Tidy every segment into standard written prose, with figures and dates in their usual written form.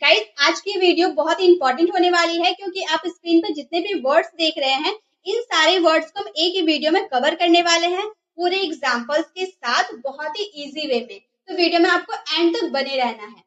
Guys, आज की video बहुत ही इंपॉर्टेंट होने वाली है क्योंकि आप स्क्रीन पर जितने भी वर्ड्स देख रहे हैं, इन सारे वर्ड्स को हम एक ही वीडियो में कवर करने वाले हैं, पूरे एग्जांपल्स के साथ बहुत ही इजी वे में। तो वीडियो में आपको एंड तक बने रहना है।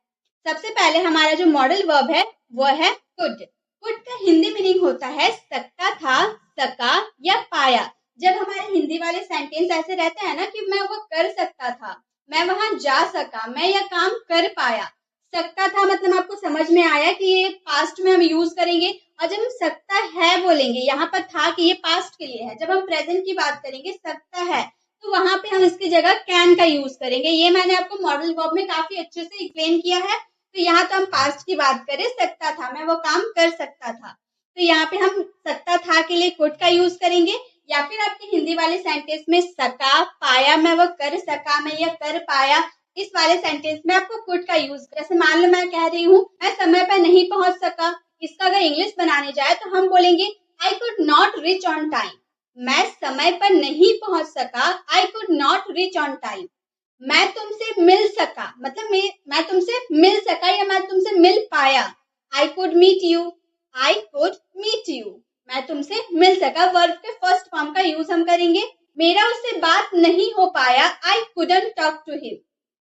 सबसे पहले हमारा जो मॉडल वर्ब है वो है कुड। कुड का हिंदी मीनिंग होता है सकता था, सका या पाया। जब हमारे हिंदी वाले सेंटेंस ऐसे रहते हैं ना कि मैं वो कर सकता था, मैं वहां जा सका, मैं यह काम कर पाया। सकता था मतलब आपको समझ में आया कि ये पास्ट में हम यूज करेंगे। और जब हम सकता है बोलेंगे, यहाँ पर था कि ये पास्ट के लिए है। जब हम प्रेजेंट की बात करेंगे सकता है, तो वहां पे हम इसकी जगह कैन का यूज करेंगे। ये मैंने आपको मॉडल वर्ब में काफी अच्छे से एक्सप्लेन किया है। तो यहाँ तो हम पास्ट की बात करें, सकता था, मैं वो काम कर सकता था, तो यहाँ पे हम सकता था के लिए कुड का यूज करेंगे। या फिर आपके हिंदी वाले सेंटेंस में सका, पाया, मैं वो कर सका, मैं यह कर पाया, इस वाले सेंटेंस में आपको कुड का यूज, जैसे मान लो मैं कह रही हूँ मैं समय पर नहीं पहुंच सका, इसका अगर इंग्लिश बनाने जाए तो हम बोलेंगे I could not reach on time. मैं समय पर नहीं पहुंच सका, I could not reach on time. मैं तुमसे मिल सका मतलब मैं तुमसे मिल सका या मैं तुमसे मिल पाया, I could meet you, I could meet you. मैं तुमसे मिल सका, वर्ब के फर्स्ट फॉर्म का यूज हम करेंगे। मेरा उससे बात नहीं हो पाया, I couldn't talk to him,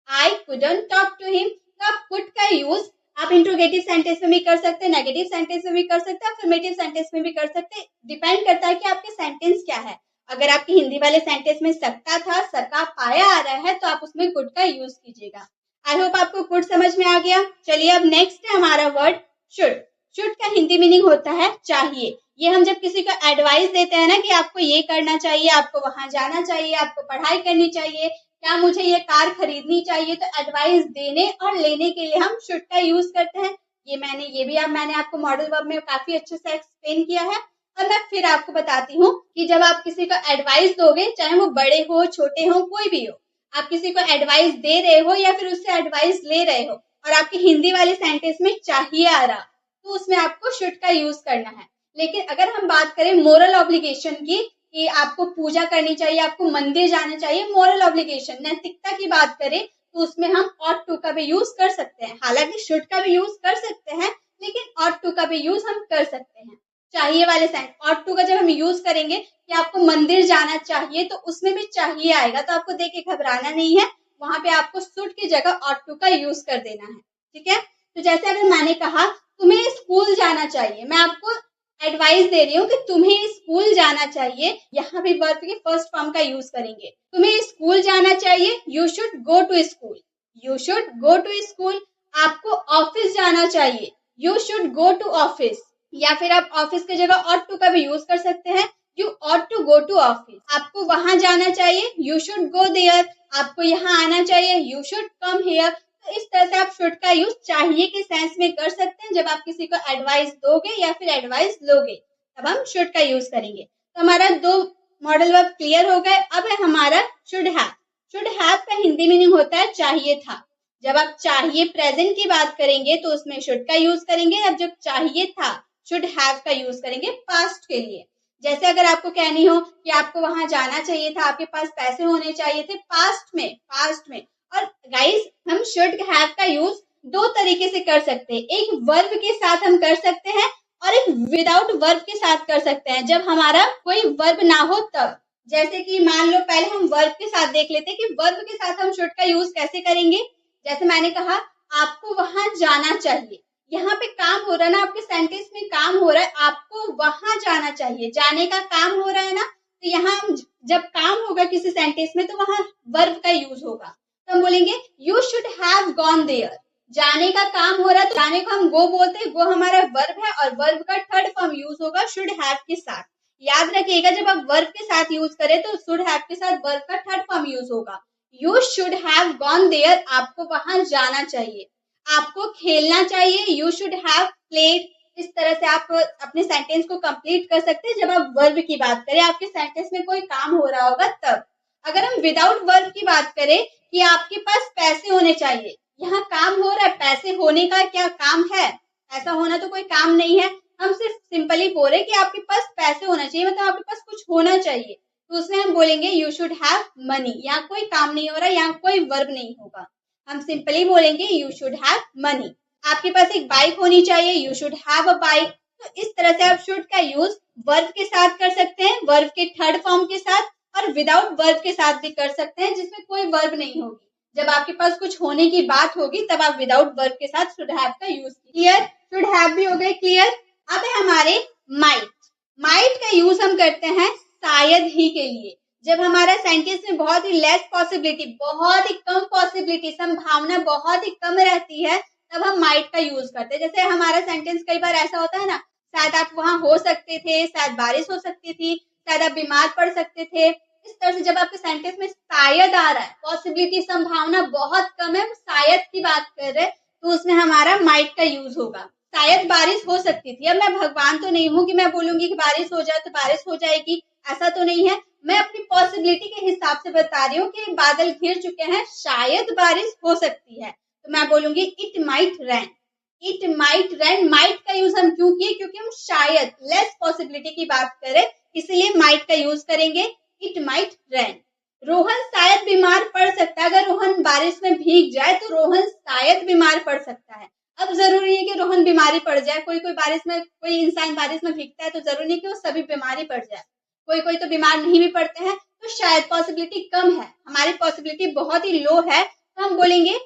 I couldn't talk to him. तो आप कुड का यूज आप इंट्रोगेटिव सेंटेंस में भी कर सकते हैं, नेगेटिव सेंटेंस में भी कर सकते हैं, अफर्मेटिव सेंटेंस में भी कर सकते हैं। डिपेंड करता है कि आपके सेंटेंस क्या है। अगर आपके हिंदी वाले सेंटेंस में सकता था, सका, पाया आ रहा है, तो आप उसमें कुड का यूज कीजिएगा। आई होप आपको कुड समझ में आ गया। चलिए अब नेक्स्ट है हमारा वर्ड शुड। शुड का हिंदी मीनिंग होता है चाहिए। ये हम जब किसी को एडवाइस देते हैं ना कि आपको ये करना चाहिए, आपको वहां जाना चाहिए, आपको पढ़ाई करनी चाहिए, क्या मुझे ये कार खरीदनी चाहिए, तो एडवाइस देने और लेने के लिए हम शुड का यूज करते हैं। मैंने आपको मॉडल वर्ब में काफी अच्छे से एक्सप्लेन किया है। और मैं फिर आपको बताती हूँ कि जब आप किसी को एडवाइस दोगे, चाहे वो बड़े हो, छोटे हो, कोई भी हो, आप किसी को एडवाइस दे रहे हो या फिर उससे एडवाइस ले रहे हो और आपके हिंदी वाले सेंटेंस में चाहिए आ रहा, तो उसमें आपको शुड का यूज करना है। लेकिन अगर हम बात करें मोरल ऑब्लिगेशन की कि आपको पूजा करनी चाहिए, आपको मंदिर जाना चाहिए, मोरल ऑब्लिगेशन, नैतिकता की बात करें, तो उसमें हम ऑट टू का भी यूज कर सकते हैं। हालांकि शुड का भी यूज कर सकते हैं, लेकिन ऑट टू का भी यूज हम कर सकते हैं। चाहिए वाले सेंट ऑट टू का जब हम यूज करेंगे कि आपको मंदिर जाना चाहिए, तो उसमें भी चाहिए आएगा, तो आपको देख के घबराना नहीं है। वहां पे आपको शुड की जगह ऑट टू का यूज कर देना है। ठीक है, तो जैसे अगर मैंने कहा तुम्हें स्कूल जाना चाहिए, मैं आपको एडवाइस दे रही हूँ कि तुम्हें स्कूल जाना चाहिए, यहाँ भी वर्ब के फर्स्ट फॉर्म का यूज करेंगे। तुम्हें स्कूल जाना चाहिए, you should go to school, you should go to school. आपको ऑफिस जाना चाहिए, you should go to office. या फिर आप ऑफिस की जगह ऑट टू का भी यूज कर सकते हैं, you ought to go to office. आपको वहां जाना चाहिए, यू शुड गो देयर। आपको यहाँ आना चाहिए, यू शुड कम हियर। तो इस तरह से आप शुड का यूज चाहिए के सेंस में कर सकते हैं। जब आप किसी को एडवाइस दोगे या फिर एडवाइस लोगे, तब हम शुड का यूज करेंगे। तो हमारा दो मॉडल वर्ब क्लियर हो गए। अब है हमारा शुड हैव। शुड हैव का हिंदी मीनिंग होता है चाहिए था। जब आप चाहिए प्रेजेंट की बात करेंगे तो उसमें शुड का यूज करेंगे। अब जब चाहिए था, शुड हैव का यूज करेंगे पास्ट के लिए। जैसे अगर आपको कहनी हो कि आपको वहां जाना चाहिए था, आपके पास पैसे होने चाहिए थे, पास्ट में। और गाइस, हम शुड हैव का यूज दो तरीके से कर सकते हैं। एक वर्ब के साथ हम कर सकते हैं और एक विदाउट वर्ब के साथ कर सकते हैं, जब हमारा कोई वर्ब ना हो तब। जैसे कि मान लो पहले हम वर्ब के साथ देख लेते हैं कि वर्ब के साथ हम शुड का यूज कैसे करेंगे। जैसे मैंने कहा आपको वहां जाना चाहिए, यहाँ पे काम हो रहा है ना, आपके सेंटेंस में काम हो रहा है, आपको वहां जाना चाहिए, जाने का काम हो रहा है ना। तो यहाँ हम जब काम होगा किसी सेंटेंस में, तो वहां वर्ब का यूज होगा। तो हम बोलेंगे you should have gone there. जाने का काम हो रहा है तो जाने को हम गो बोलते हैं, गो हमारा वर्ब है और वर्ब का थर्ड फॉर्म यूज होगा शुड हैव के साथ। याद रखिएगा, जब आप वर्ब के साथ यूज करें तो शुड हैव के साथ वर्ब का थर्ड फॉर्म यूज होगा। You should have gone there, आपको वहां जाना चाहिए। आपको खेलना चाहिए, यू शुड हैव प्लेड। इस तरह से आप अपने सेंटेंस को कंप्लीट कर सकते हैं जब आप वर्ब की बात करें, आपके सेंटेंस में कोई काम हो रहा होगा तब। अगर हम विदाउट वर्ब की बात करें कि आपके पास पैसे होने चाहिए, यहाँ काम हो रहा है, पैसे होने का क्या काम है, ऐसा होना तो कोई काम नहीं है। हम सिर्फ सिंपली बोल रहे कि आपके पास पैसे होना चाहिए, मतलब आपके पास कुछ होना चाहिए, तो उसमें हम बोलेंगे यू शुड हैव मनी। यहाँ कोई काम नहीं हो रहा, यहाँ कोई वर्ब नहीं होगा, हम सिंपली बोलेंगे यू शुड हैव मनी। आपके पास एक बाइक होनी चाहिए, you should have a bike. तो इस तरह से आप शुड का यूज वर्ब के साथ कर सकते हैं, वर्ब के थर्ड फॉर्म के साथ, और विदाउट वर्ब के साथ भी कर सकते हैं जिसमें कोई वर्ब नहीं होगी। जब आपके पास कुछ होने की बात होगी तब आप विदाउट वर्ब के साथ शुड हैव का यूज। क्लियर? शुड हैव भी हो गए क्लियर। अब है हमारे माइट। माइट का यूज हम करते हैं शायद ही के लिए। जब हमारा सेंटेंस में बहुत ही लेस पॉसिबिलिटी, बहुत ही कम पॉसिबिलिटी, संभावना बहुत ही कम रहती है, तब हम माइट का यूज करते हैं। जैसे हमारा सेंटेंस कई बार ऐसा होता है ना, शायद आप वहां हो सकते थे, शायद बारिश हो सकती थी, शायद आप बीमार पड़ सकते थे। इस तरह से जब आपके सेंटेंस में शायद आ रहा है, पॉसिबिलिटी, संभावना बहुत कम है, शायद की बात कर रहे हैं, तो उसमें हमारा माइट का यूज होगा। शायद बारिश हो सकती थी। अब मैं भगवान तो नहीं हूं कि मैं बोलूंगी कि बारिश हो जाए तो बारिश हो जाएगी, ऐसा तो नहीं है। मैं अपनी पॉसिबिलिटी के हिसाब से बता रही हूँ कि बादल घिर चुके हैं, शायद बारिश हो सकती है, तो मैं बोलूंगी it might rain. It might rain. Might का यूज हम क्यों किए? क्योंकि हम शायद, लेस पॉसिबिलिटी की बात करें, इसलिए माइट का यूज करेंगे, इट माइट रेन। रोहन शायद बीमार पड़ सकता है। अगर रोहन बारिश में भीग जाए तो रोहन शायद बीमार पड़ सकता है। अब जरूरी है कि रोहन बीमारी पड़ जाए। कोई बारिश में, कोई इंसान बारिश में भीगता है तो जरूरी नहीं कि वो सभी बीमारी पड़ जाए, कोई तो बीमार नहीं भी पड़ते हैं। तो शायद पॉसिबिलिटी कम है, हमारी पॉसिबिलिटी बहुत ही लो है, तो हम बोलेंगे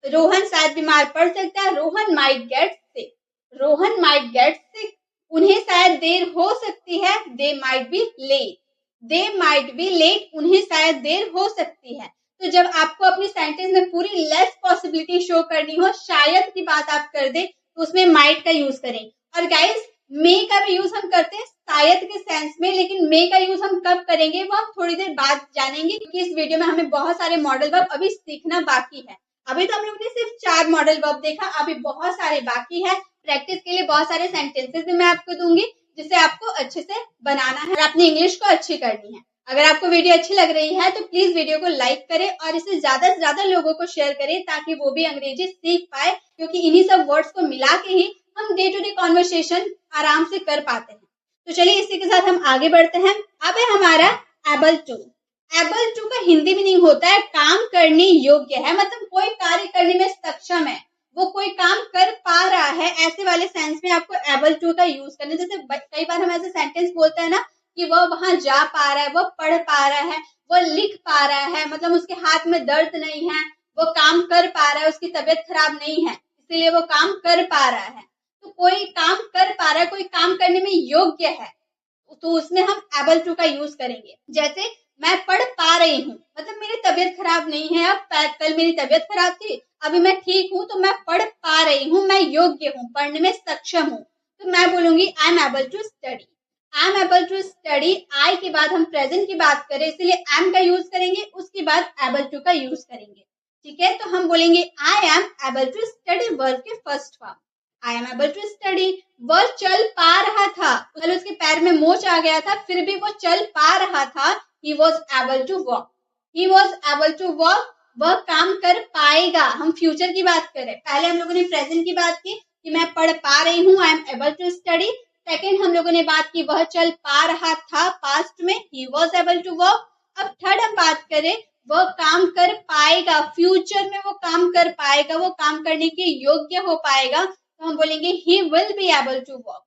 रोहन शायद बीमार पड़ सकता है, Rohan might get sick. Rohan might get sick. उन्हें शायद देर हो सकती है, they might be late. They might be late. उन्हें शायद देर हो सकती है। तो जब आपको अपनी सेंटेंस में पूरी लेस पॉसिबिलिटी शो करनी हो, शायद की बात आप कर दे, तो उसमें माइट का यूज करें। और गाइस, मे का भी यूज हम करते हैं शायद के सेंस में, लेकिन मे का यूज हम कब करेंगे वो हम थोड़ी देर बाद जानेंगे, क्योंकि इस वीडियो में हमें बहुत सारे मॉडल वर्ब अभी सीखना बाकी है। अभी तो हम लोगों ने सिर्फ 4 मॉडल वर्ब देखा, अभी बहुत सारे बाकी है। प्रैक्टिस के लिए बहुत सारे सेंटेंसेस भी मैं आपको दूंगी, जिसे आपको अच्छे से बनाना है और अपनी इंग्लिश को अच्छी करनी है। अगर आपको वीडियो अच्छी लग रही है तो प्लीज वीडियो को लाइक करें और इसे ज्यादा से ज्यादा लोगों को शेयर करें, ताकि वो भी अंग्रेजी सीख पाए, क्योंकि इन्हीं सब वर्ड्स को मिला के ही हम डे टू डे कॉन्वर्सेशन आराम से कर पाते हैं। तो चलिए इसी के साथ हम आगे बढ़ते हैं। अब है हमारा एबल टू। एबल टू का हिंदी मीनिंग होता है काम करने योग्य है, मतलब कोई कार्य करने में सक्षम है, वो कोई काम कर पा रहा है, ऐसे वाले सेंस में आपको एबल टू का यूज करना है। जैसे कई बार हम ऐसे सेंटेंस बोलते हैं ना कि वह वहां जा पा रहा है, वह पढ़ पा रहा है, वह लिख पा रहा है, मतलब उसके हाथ में दर्द नहीं है, वो काम कर पा रहा है, उसकी तबीयत खराब नहीं है, इसलिए वो काम कर पा रहा है। तो कोई काम कर पा रहा है, कोई काम करने में योग्य है, तो उसमें हम एबल टू का यूज करेंगे। जैसे मैं पढ़ पा रही हूँ, मतलब मेरी तबीयत खराब नहीं है, अब कल मेरी तबीयत खराब थी, अभी मैं ठीक हूँ, तो मैं पढ़ पा रही हूँ, मैं योग्य हूँ, पढ़ने में सक्षम हूँ, तो मैं बोलूंगी I am able to study. I am able to study. I के बाद हम प्रेजेंट की बात करें, इसलिए एम का यूज करेंगे, उसके बाद एबल टू का यूज करेंगे। ठीक है, तो हम बोलेंगे I am able to study verb के first form. I am able to study. वह चल पा रहा था, कल उसके पैर में मोच आ गया था, फिर भी वो चल पा रहा था। He was able to walk. He was able to walk. वह काम कर पाएगा। हम फ्यूचर की बात करें, पहले हम लोगों ने प्रेजेंट की बात की कि मैं पढ़ पा रही हूँ, I am able to study. Second हम लोगों ने बात की वह चल पा रहा था, पास्ट में he was able to walk। अब थर्ड हम बात करें, वह काम कर पाएगा, फ्यूचर में वो काम कर पाएगा, वो काम करने के योग्य हो पाएगा, तो हम बोलेंगे he will be able to walk।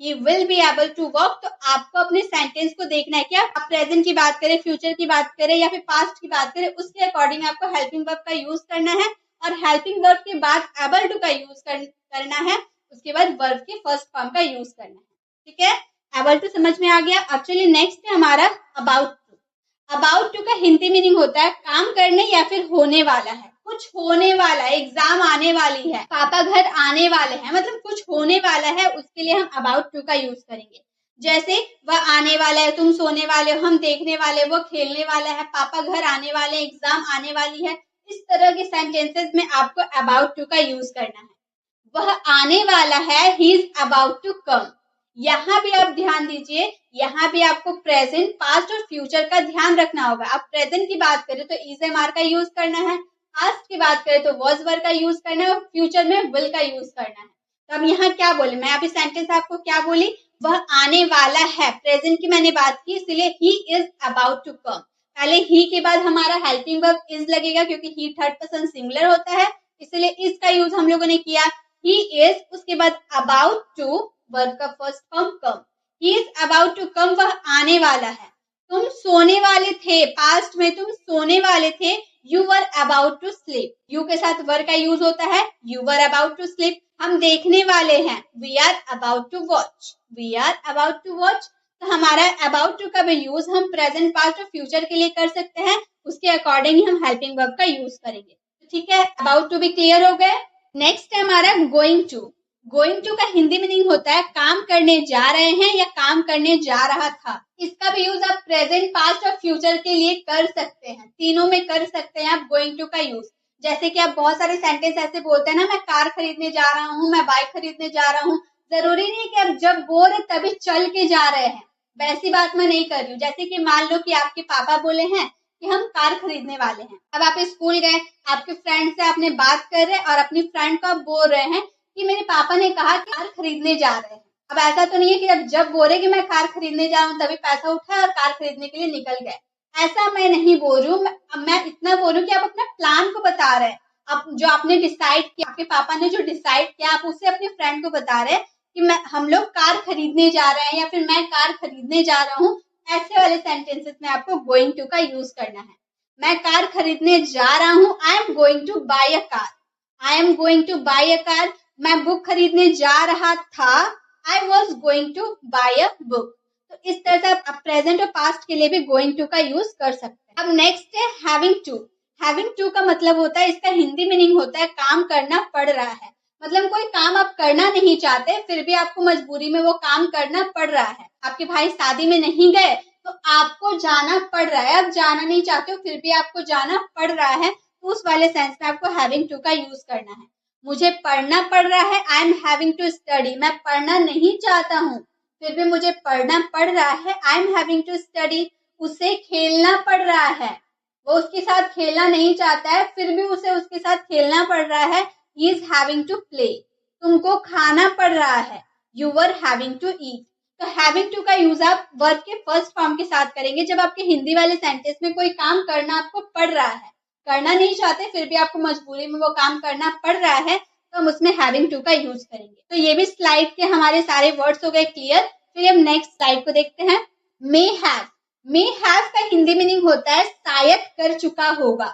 He will be able to walk। तो आपको अपने सेंटेंस को देखना है कि आप प्रेजेंट की बात करें, फ्यूचर की बात करें या फिर पास्ट की बात करें, उसके अकॉर्डिंग आपको हेल्पिंग वर्ब का यूज करना है, और हेल्पिंग वर्ब के बाद एबल टू का यूज करना है, उसके बाद वर्ब के फर्स्ट फॉर्म का यूज करना है। ठीक है, एबल टू समझ में आ गया। अब चलिए नेक्स्ट है हमारा अबाउट टू। अबाउट टू का हिंदी मीनिंग होता है काम करने या फिर होने वाला है, कुछ होने वाला है, एग्जाम आने वाली है, पापा घर आने वाले हैं, मतलब कुछ होने वाला है, उसके लिए हम अबाउट टू का यूज करेंगे। जैसे वह आने वाला है, तुम सोने वाले हो, हम देखने वाले, वो खेलने वाला है, पापा घर आने वाले, एग्जाम आने वाली है। इस तरह के सेंटेंसेस में आपको अबाउट टू का यूज करना है। वह आने वाला है, he is about to come. यहाँ भी आप ध्यान दीजिए, यहाँ भी आपको प्रेजेंट, पास्ट और फ्यूचर का ध्यान रखना होगा। आप प्रेजेंट की बात करें तो इज एम आर का यूज करना है, पास्ट की बात करें तो वॉज वर का यूज करना है, और फ्यूचर में विल का यूज करना है। तो अब यहाँ क्या बोले, मैं अभी सेंटेंस आपको क्या बोली, वह आने वाला है, प्रेजेंट की मैंने बात की, इसलिए he is about to come. पहले ही के बाद हमारा हेल्पिंग वर्ब इज लगेगा, क्योंकि ही थर्ड पर्सन सिंगुलर होता है, इसलिए इस का यूज हम लोगों ने किया। ही इज, उसके बाद अबाउट टू, वर्ब का first form come, he is about to come, वह आने वाला है। तुम सोने वाले थे, पास्ट में तुम सोने वाले थे, you were about to sleep, you के साथ वर का यूज होता है, you were about to sleep. हम देखने वाले हैं, we are about to watch, we are about to watch. तो हमारा अबाउट टू का भी यूज हम प्रेजेंट, पास्ट और फ्यूचर के लिए कर सकते हैं, उसके अकॉर्डिंग ही हम हेल्पिंग वर्ब का यूज करेंगे। ठीक है, अबाउट टू भी क्लियर हो गए। नेक्स्ट है हमारा गोइंग टू। गोइंग टू का हिंदी मीनिंग होता है काम करने जा रहे हैं या काम करने जा रहा था। इसका भी यूज आप प्रेजेंट, पास्ट और फ्यूचर के लिए कर सकते हैं, तीनों में कर सकते हैं आप गोइंग टू का यूज। जैसे कि आप बहुत सारे सेंटेंस ऐसे बोलते हैं ना, मैं कार खरीदने जा रहा हूँ, मैं बाइक खरीदने जा रहा हूँ। जरूरी नहीं है कि आप जब बोल रहे तभी चल के जा रहे हैं, वैसी बात मैं नहीं कर रही हूँ। जैसे कि मान लो कि आपके पापा बोले हैं कि हम कार खरीदने वाले हैं। अब आप स्कूल गए, आपके फ्रेंड से आपने बात कर रहे और अपनी फ्रेंड को आप बोल रहे हैं कि मेरे पापा ने कहा कि कार खरीदने जा रहे हैं। अब ऐसा तो नहीं है कि जब बोले कि मैं कार खरीदने जा रहा हूँ तभी पैसा उठाए और कार खरीदने के लिए निकल गए। ऐसा मैं नहीं बोल रही हूँ, मैं इतना बोल रही हूँ कि आप अपना प्लान को बता रहे हैं। आप जो आपने डिसाइड किया, आपके पापा ने जो डिसाइड किया, आप उससे अपने फ्रेंड को बता रहे हैं कि हम लोग कार खरीदने जा रहे हैं या फिर मैं कार खरीदने जा रहा हूँ। ऐसे वाले सेंटेंसेस में आपको गोइंग टू का यूज करना है। मैं कार खरीदने जा रहा हूँ, I am going to buy a car, I am going to buy a car. मैं बुक खरीदने जा रहा था, I was going to buy a book. तो इस तरह से आप प्रेजेंट और पास्ट के लिए भी गोइंग टू का यूज कर सकते हैं। अब नेक्स्ट है हैविंग टू। हैविंग टू का मतलब होता है, इसका हिंदी मीनिंग होता है काम करना पड़ रहा है। मतलब कोई काम आप करना नहीं चाहते फिर भी आपको मजबूरी में वो काम करना पड़ रहा है। आपके भाई शादी में नहीं गए तो आपको जाना पड़ रहा है, आप जाना नहीं चाहते हो फिर भी आपको जाना पड़ रहा है, तो उस वाले सेंस में आपको हैविंग टू का यूज करना है। मुझे पढ़ना पड़ रहा है, I am having to study, मैं पढ़ना नहीं चाहता हूँ फिर भी मुझे पढ़ना पड़ रहा है, I am having to study. उसे खेलना पड़ रहा है, वो उसके साथ खेलना नहीं चाहता है फिर भी उसे उसके साथ खेलना पड़ रहा है, he is having to play। तुमको खाना पड़ रहा है, you were having to eat। तो having to का यूज आप वर्ब के फर्स्ट फॉर्म के साथ करेंगे जब आपके हिंदी वाले सेंटेंस में कोई काम करना आपको पड़ रहा है, करना नहीं चाहते फिर भी आपको मजबूरी में वो काम करना पड़ रहा है, तो हम उसमें having to का यूज करेंगे। तो ये भी स्लाइड के हमारे सारे वर्ड्स हो गए क्लियर। फिर हम नेक्स्ट स्लाइड को देखते हैं। may have। may have का हिंदी मीनिंग होता है शायद कर चुका होगा,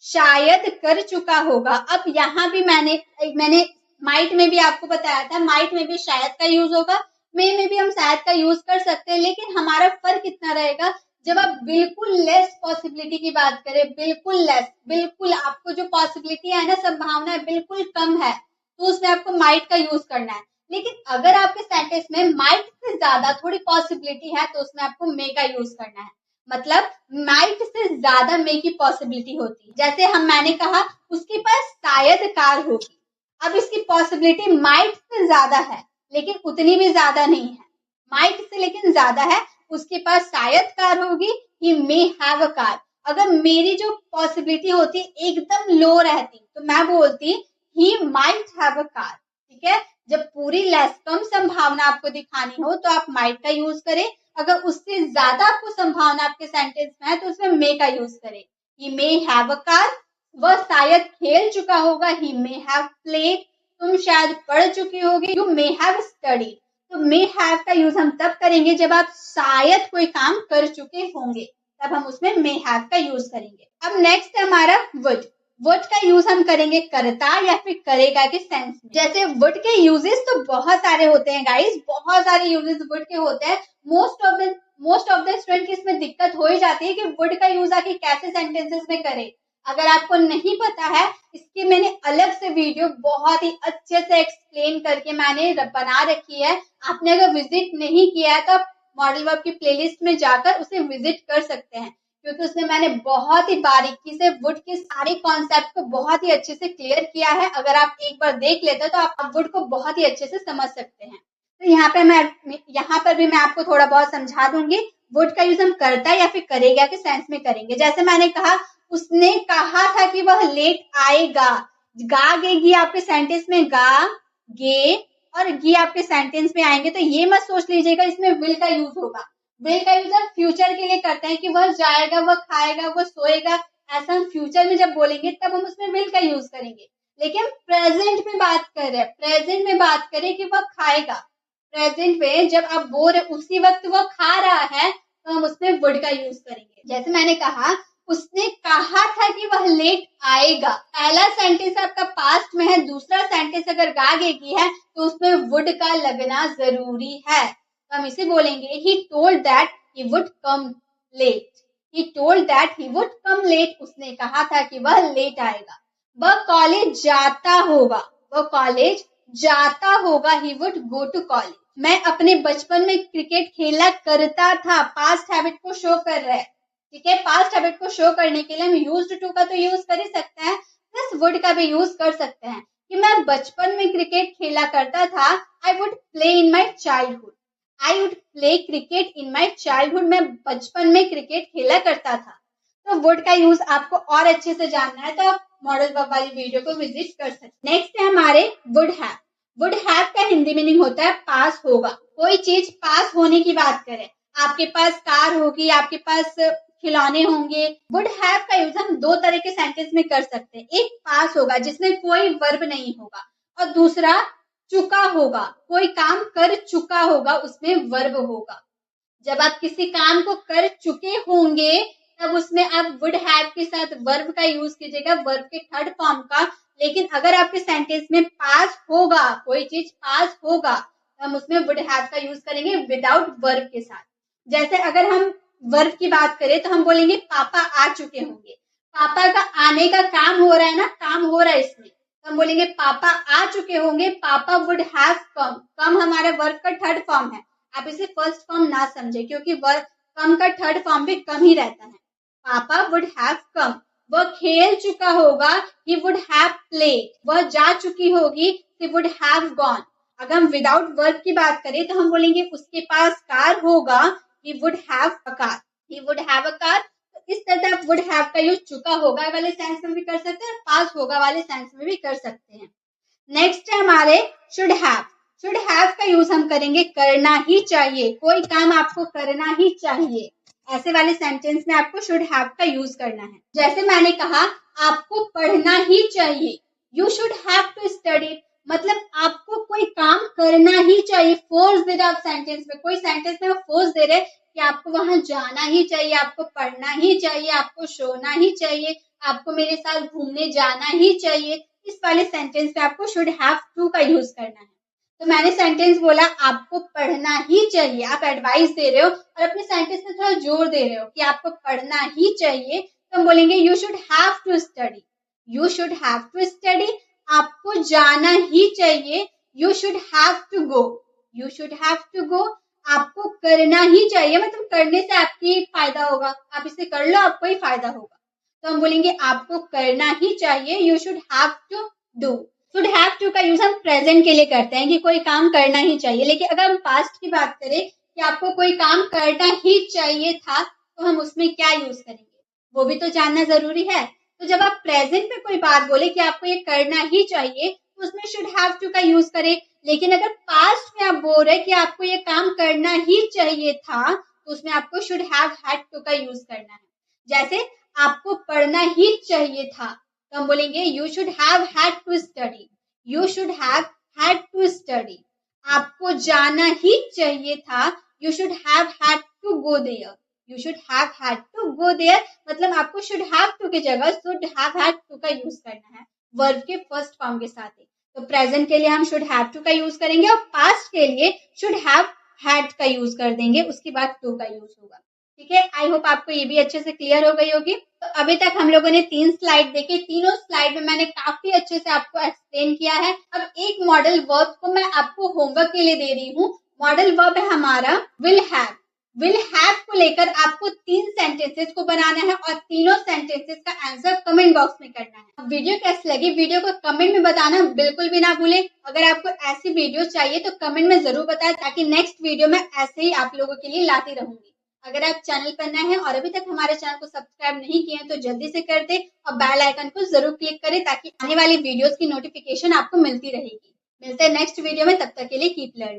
शायद कर चुका होगा। अब यहाँ भी मैंने माइट में भी आपको बताया था, माइट में भी शायद का यूज होगा, मे में भी हम शायद का यूज कर सकते हैं, लेकिन हमारा फर्क कितना रहेगा जब आप बिल्कुल लेस पॉसिबिलिटी की बात करें, बिल्कुल लेस, बिल्कुल आपको जो पॉसिबिलिटी है ना, संभावना है बिल्कुल कम है, तो उसमें आपको माइट का यूज करना है। लेकिन अगर आपके सेंटेंस में माइट से ज्यादा थोड़ी पॉसिबिलिटी है तो उसमें आपको मे का यूज करना है। मतलब माइट से ज्यादा मे की पॉसिबिलिटी होती है। जैसे मैंने कहा उसके पास शायद कार होगी, अब इसकी पॉसिबिलिटी माइट से ज्यादा है लेकिन उतनी भी ज्यादा नहीं है, माइट से लेकिन ज्यादा है, उसके पास शायद कार होगी, ही मे हैव अ कार। अगर मेरी जो पॉसिबिलिटी होती एकदम लो रहती तो मैं बोलती he might have a car. ठीक है, जब पूरी लेस कम संभावना आपको दिखानी हो तो आप माइट का यूज करें, अगर उससे ज्यादा आपको संभावना आपके सेंटेंस में है तो उसमें मे का यूज करें। ही मे हैव अ कार, वह शायद खेल चुका होगा, ही मे हैव प्लेड, तुम शायद पढ़ चुकी होगी, यू मे हैव स्टडीड। तो मे हैव का यूज हम तब करेंगे जब आप शायद कोई काम कर चुके होंगे, तब हम उसमें मे हैव का यूज करेंगे। अब नेक्स्ट है हमारा वुड। वुड का यूज हम करेंगे करता या फिर करेगा के सेंस में। जैसे वुड के यूजेस तो बहुत सारे होते हैं गाइस, बहुत सारे यूजेस वुड के होते हैं। मोस्ट ऑफ द स्टूडेंट की इसमें दिक्कत हो ही जाती है कि वुड का यूज आके कैसे सेंटेंसेस में करें। अगर आपको नहीं पता है, इसकी मैंने अलग से वीडियो बहुत ही अच्छे से एक्सप्लेन करके मैंने बना रखी है। आपने अगर विजिट नहीं किया है तो आप मॉडल वर्ब की प्लेलिस्ट में जाकर उसे विजिट कर सकते हैं, क्योंकि उसमें मैंने बहुत ही बारीकी से वुड के सारे कॉन्सेप्ट को बहुत ही अच्छे से क्लियर किया है। अगर आप एक बार देख लेते हो तो आप वुड को बहुत ही अच्छे से समझ सकते हैं। तो यहाँ पर भी मैं आपको थोड़ा बहुत समझा दूंगी। वुड का यूज हम करता या फिर करेगा के सेंस में करेंगे। जैसे मैंने कहा उसने कहा था कि वह लेट आएगा, गा गे गी आपके सेंटेंस में गा गे और गी आपके सेंटेंस में आएंगे, तो ये मत सोच लीजिएगा इसमें विल का यूज होगा। विल का यूज हम फ्यूचर के लिए करते हैं कि वह जाएगा, वह खाएगा, वह सोएगा, ऐसा हम फ्यूचर में जब बोलेंगे तब हम उसमें विल का यूज करेंगे। लेकिन प्रेजेंट में बात कर रहे हैं, प्रेजेंट में बात करें कि वह खाएगा। प्रेजेंट में जब आप बोल रहे उसी वक्त वो खा रहा है तो हम उसमें वुड का यूज करेंगे। जैसे मैंने कहा उसने कहा था कि वह लेट आएगा। पहला सेंटेंस आपका पास्ट में है, दूसरा सेंटेंस अगर गागे की है तो उसमें वुड का लगना जरूरी है। तो हम इसे बोलेंगे he told that he would come late. He told that he would come late. उसने कहा था कि वह लेट आएगा। वह कॉलेज जाता होगा। वह कॉलेज जाता होगा। He would go to college. मैं अपने बचपन में क्रिकेट खेला करता था। पास्ट हैबिट को शो कर रहा है। ठीक है, पास्ट हैबिट को शो करने के लिए हम यूज्ड टू का तो यूज कर ही सकते हैं, प्लस वुड का भी यूज कर सकते हैं कि मैं बचपन में क्रिकेट खेला करता था। I would play in my childhood. I would play cricket in my childhood. मैं बचपन में क्रिकेट खेला करता था। तो वुड का यूज आपको और अच्छे से जानना है तो आप मॉडल वर्ब वाली वीडियो को विजिट कर सकते हैं। नेक्स्ट है हमारे वुड हैव। वुड हैव का हिंदी मीनिंग होता है पास होगा। कोई चीज पास होने की बात करें, आपके पास कार होगी, आपके पास खिलौने होंगे। वुड हैव का यूज हम दो तरह के सेंटेंस में कर सकते हैं। एक पास होगा जिसमें कोई वर्ब नहीं होगा, और दूसरा चुका होगा, कोई काम कर चुका होगा उसमें वर्ब होगा। जब आप किसी काम को कर चुके होंगे तब उसमें आप वुड हैव के साथ वर्ब का यूज कीजिएगा, वर्ब के थर्ड फॉर्म का। लेकिन अगर आपके सेंटेंस में पास होगा, कोई चीज पास होगा, तो हम उसमें वुड हैव का यूज करेंगे विदाउट वर्ब के साथ। जैसे अगर हम वर्ब की बात करें तो हम बोलेंगे पापा आ चुके होंगे। पापा का आने का काम हो रहा है ना, काम हो रहा है इसमें, तो हम बोलेंगे पापा आ चुके होंगे। पापा वुड हैव कम। कम हमारा वर्ब का थर्ड फॉर्म है। आप इसे फर्स्ट फॉर्म ना समझे क्योंकि वर्ब कम का थर्ड फॉर्म भी कम ही रहता है। पापा वुड हैव कम। वह खेल चुका होगा। He would have played. वह जा चुकी होगी। He would have gone. अगर हम विदाउट वर्ब की बात करें तो हम बोलेंगे उसके पास कार होगा। he would have a car. he would have a car. तो इस तरह से आप would have का यूज चुका होगा वाले सेंस में भी कर सकते हैं और पास होगा वाले सेंस में भी कर सकते हैं। नेक्स्ट है हमारे should have. should have का यूज हम करेंगे करना ही चाहिए। कोई काम आपको करना ही चाहिए, ऐसे वाले सेंटेंस में आपको should have का यूज करना है। जैसे मैंने कहा आपको पढ़ना ही चाहिए। you should have to study. मतलब आपको कोई काम करना ही चाहिए। फोर्स दे रहे आप सेंटेंस में, कोई सेंटेंस में फोर्स दे रहे कि आपको वहां जाना ही चाहिए, आपको पढ़ना ही चाहिए, आपको सोना ही चाहिए, आपको मेरे साथ घूमने जाना ही चाहिए। इस वाले सेंटेंस में आपको शुड हैव टू का यूज करना है। तो मैंने सेंटेंस बोला आपको पढ़ना ही चाहिए, आप एडवाइस दे रहे हो और अपने सेंटेंस में थोड़ा जोर दे रहे हो कि आपको पढ़ना ही चाहिए, तो हम बोलेंगे you should have to study. You should have to study. आपको जाना ही चाहिए। You should have to go. You should have to go. आपको करना ही चाहिए, मतलब करने से आपकी फायदा होगा, आप इसे कर लो आपको ही फायदा होगा। तो हम बोलेंगे आपको करना ही चाहिए। You should have to do. Should have to का यूज हम प्रेजेंट के लिए करते हैं कि कोई काम करना ही चाहिए। लेकिन अगर हम पास्ट की बात करें कि आपको कोई काम करना ही चाहिए था तो हम उसमें क्या यूज करेंगे, वो भी तो जानना जरूरी है। तो जब आप प्रेजेंट में कोई बात बोले कि आपको ये करना ही चाहिए तो उसमें शुड हैव टू का यूज करें। लेकिन अगर पास्ट में आप बोल रहे कि आपको ये काम करना ही चाहिए था तो उसमें आपको शुड हैव हैड टू का यूज करना है। जैसे आपको पढ़ना ही चाहिए था तो हम बोलेंगे you should have had to study. You should have had to study. आपको जाना ही चाहिए था। You should have had to go there. You should have had to go there. मतलब आपको शुड हैव टू की जगह शुड हैव हैड टू का यूज करना है वर्ब के फर्स्ट फॉर्म के साथ ही। तो प्रेजेंट के लिए हम शुड हैव टू का यूज करेंगे और पास्ट के लिए शुड हैव हैड का यूज कर देंगे, उसके बाद टू का यूज होगा। ठीक है, आई होप आपको ये भी अच्छे से क्लियर हो गई होगी। तो अभी तक हम लोगों ने 3 स्लाइड देखे, तीनों स्लाइड में मैंने काफी अच्छे से आपको एक्सप्लेन किया है। अब एक मॉडल वर्ब को मैं आपको होमवर्क के लिए दे रही हूँ। मॉडल वर्ब है हमारा विल हैव। विल हैव को लेकर आपको 3 सेंटेंसेस को बनाना है और तीनों सेंटेंसेस का आंसर कमेंट बॉक्स में करना है। वीडियो कैसी लगी वीडियो को कमेंट में बताना बिल्कुल भी ना भूलें। अगर आपको ऐसी वीडियो चाहिए तो कमेंट में जरूर बताएं ताकि नेक्स्ट वीडियो में ऐसे ही आप लोगों के लिए लाती रहूंगी। अगर आप चैनल पर नए हैं और अभी तक हमारे चैनल को सब्सक्राइब नहीं किए हैं तो जल्दी से कर दे और बेल आइकन को जरूर क्लिक करें ताकि आने वाली वीडियोस की नोटिफिकेशन आपको मिलती रहेगी। मिलते हैं नेक्स्ट वीडियो में, तब तक के लिए कीप लर्निंग।